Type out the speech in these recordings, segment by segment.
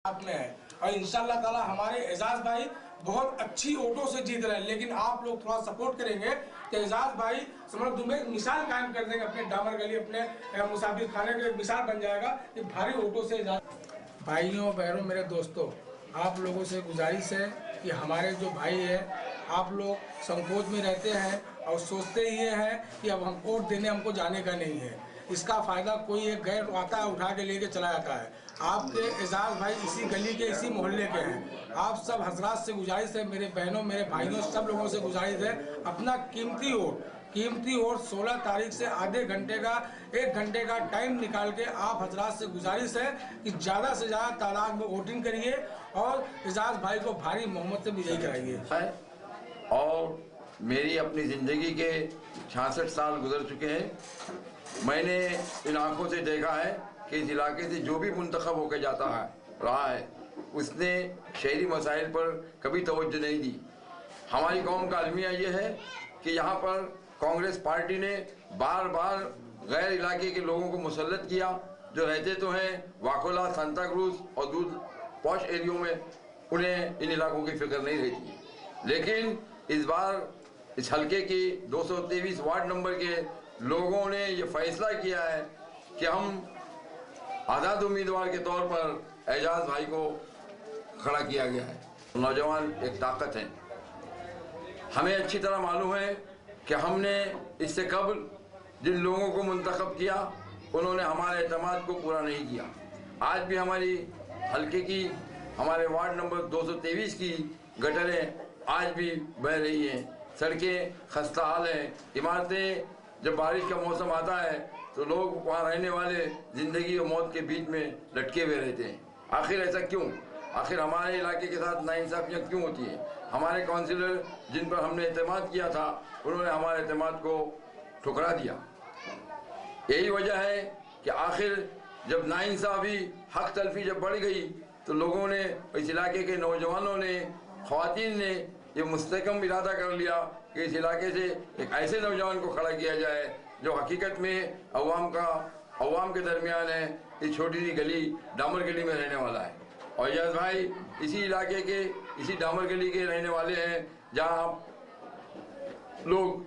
हाथ में है और इंशाल्लाह ताला हमारे एजाज भाई बहुत अच्छी वोटों से जीत रहे हैं। लेकिन आप लोग थोड़ा सपोर्ट करेंगे तो एजाज भाई समझ दुबई एक मिसाल कायम कर देंगे, अपने डामर गली अपने मुसाफिर खाने के एक मिसाल बन जाएगा कि भारी वोटों से एजाज। भाइयों बहनों मेरे दोस्तों, आप लोगों से गुजारिश है कि हमारे जो भाई है आप लोग संकोच में रहते हैं और सोचते ये हैं कि अब हम वोट देने हमको जाने का नहीं है। इसका फ़ायदा कोई एक गैर आता है उठा के लेके चला जाता है। आपके एजाज भाई इसी गली के इसी मोहल्ले के हैं। आप सब हजरात से गुजारिश है, मेरे बहनों मेरे भाइयों सब लोगों से गुजारिश है, अपना कीमती वोट 16 तारीख से आधे घंटे का 1 घंटे का टाइम निकाल के आप हजरात से गुजारिश है कि ज़्यादा से ज़्यादा तादाद में वोटिंग करिए और एजाज भाई को भारी मोहम्मत से विजयी कराइए। और मेरी अपनी ज़िंदगी के 66 साल गुजर चुके हैं। मैंने इन आँखों से देखा है कि इस इलाके से जो भी मुंतखब होकर जाता है रहा है उसने शहरी मसाइल पर कभी तवज्जो नहीं दी। हमारी कौम का अलमिया ये है कि यहाँ पर कांग्रेस पार्टी ने बार बार गैर इलाके के लोगों को मुसल्लत किया, जो रहते तो हैं वाकोला, सांता क्रूज और दूर पॉश एरियो में, उन्हें इन इलाकों की फिक्र नहीं रहती। लेकिन इस बार इस हल्के की 223 वार्ड नंबर के लोगों ने ये फैसला किया है कि हम आज़ाद उम्मीदवार के तौर पर एजाज भाई को खड़ा किया गया है। नौजवान एक ताकत है। हमें अच्छी तरह मालूम है कि हमने इससे कबल जिन लोगों को मुंतखब किया उन्होंने हमारे एतमाद को पूरा नहीं किया। आज भी हमारी हल्के की हमारे वार्ड नंबर 223 की गटरें आज भी बह रही हैं, सड़कें खस्ता हाल हैं, इमारतें जब बारिश का मौसम आता है तो लोग वहाँ रहने वाले ज़िंदगी और मौत के बीच में लटके हुए रहते हैं। आखिर ऐसा क्यों? आखिर हमारे इलाके के साथ नाइंसाफियाँ क्यों होती हैं? हमारे काउंसिलर जिन पर हमने एतमाद किया था उन्होंने हमारे एतमाद को ठुकरा दिया। यही वजह है कि आखिर जब नाइंसाफ़ी हक तलफी जब बढ़ गई तो लोगों ने, इस इलाके के नौजवानों ने, ख़वातीन ने ये मुस्तहकम इरादा कर लिया कि इस इलाके से एक ऐसे नौजवान को खड़ा किया जाए जो हकीकत में अवाम के दरमियान है, इस छोटी सी गली डामर गली में रहने वाला है। और एजाज भाई इसी इलाके के, इसी डामर गली के रहने वाले हैं जहाँ लोग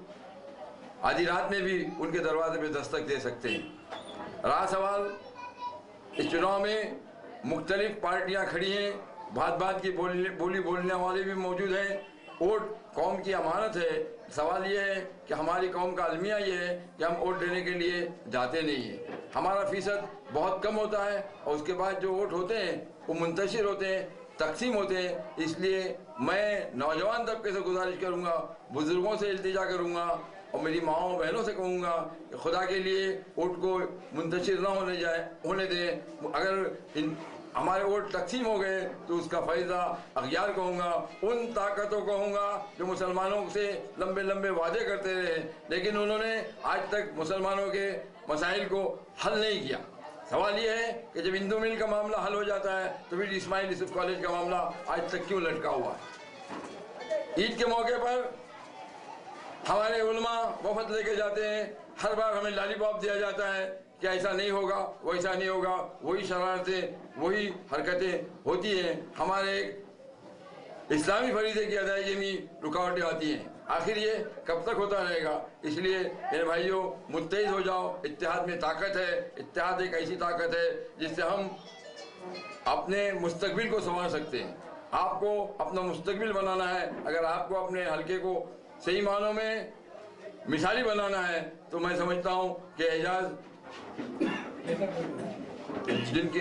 आधी रात में भी उनके दरवाजे पे दस्तक दे सकते हैं। रहा सवाल, इस चुनाव में मुख्तलिफ पार्टियाँ खड़ी हैं, बात की बोली बोलने वाले भी मौजूद हैं। वोट कौम की अमानत है। सवाल ये है कि हमारी कौम का अलमिया ये है कि हम वोट देने के लिए जाते नहीं हैं। हमारा फीसद बहुत कम होता है और उसके बाद जो वोट होते हैं वो मुंतशिर होते हैं, तकसीम होते हैं। इसलिए मैं नौजवान तबके से गुजारिश करूँगा, बुज़ुर्गों से इल्तिजा करूँगा और मेरी माओ बहनों से कहूँगा कि खुदा के लिए वोट को मुंतशिर ना होने दें। अगर हमारे वोट तकसीम हो गए तो उसका फ़ायदा अगयार कहूँगा, उन ताकतों कहूँगा जो मुसलमानों से लंबे लंबे वादे करते रहे लेकिन उन्होंने आज तक मुसलमानों के मसाइल को हल नहीं किया। सवाल ये है कि जब हिंदू मिल का मामला हल हो जाता है तो फिर इस्माइल यूसुफ कॉलेज का मामला आज तक क्यों लटका हुआ है? ईद के मौके पर हमारे उलमा वफद लेके जाते हैं, हर बार हमें लॉलीपॉप दिया जाता है कि ऐसा नहीं होगा, वैसा नहीं होगा, वही शरारतें, वही हरकतें होती हैं। हमारे इस्लामी फरीज़े की अदायगी में रुकावटें आती हैं। आखिर ये कब तक होता रहेगा? इसलिए मेरे भाइयों, मुत्तहिद हो जाओ। इत्तेहाद में ताकत है। इत्तेहाद एक ऐसी ताकत है जिससे हम अपने मुस्तकबिल को संवार सकते हैं। आपको अपना मुस्तकबिल बनाना है, अगर आपको अपने हल्के को सही मानों में मिसाली बनाना है तो मैं समझता हूँ कि एजाज जिनके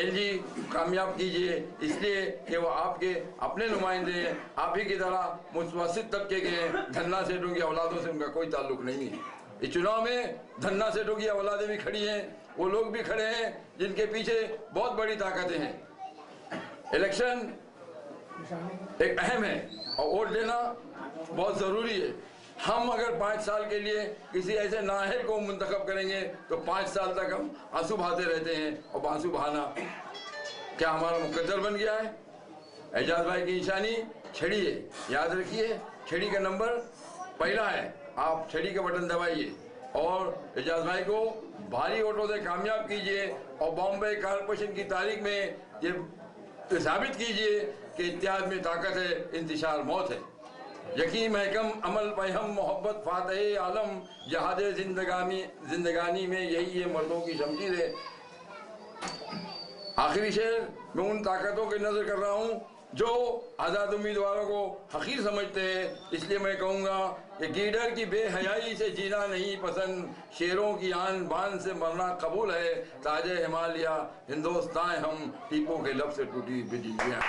एलजी कामयाब कीजिए, इसलिए कि वो आपके अपने नुमाइंदे हैं। आप ही की तरह मुतवस्सित तबके के हैं। धन्ना सेठों की औलादों से उनका कोई ताल्लुक नहीं है। इस चुनाव में धन्ना सेठों की औलादें भी खड़ी हैं, वो लोग भी खड़े हैं जिनके पीछे बहुत बड़ी ताकतें हैं। इलेक्शन एक अहम है और वोट देना बहुत ज़रूरी है। हम अगर 5 साल के लिए किसी ऐसे नाअहल को मुंतखब करेंगे तो 5 साल तक हम आंसू बहाते रहते हैं और आंसू बहाना क्या हमारा मुकद्दर बन गया है? एजाज भाई की निशानी छड़ी है, याद रखिए। छड़ी का नंबर पहला है, आप छड़ी का बटन दबाइए और एजाज भाई को भारी वोटों से कामयाब कीजिए और बॉम्बे कॉरपोरेशन की तारीख में ये तो साबित कीजिए कि इत्तेहाद में ताकत है, इंतशार मौत है। यकीन महकम अमल पैहम मोहब्बत फातह आलम जहाद जिंदगानी में यही ये मर्दों की शमशीर है। आखिरी शेर मैं उन ताकतों की नजर कर रहा हूँ जो आज़ाद उम्मीदवारों को हकीर समझते हैं, इसलिए मैं कहूँगा कि गीडर की बेहयाई से जीना नहीं पसंद, शेरों की आन बान से मरना कबूल है, ताजे हिमालय हिंदुस्तान हम टीपों के लब से टूटी बिजलियाँ।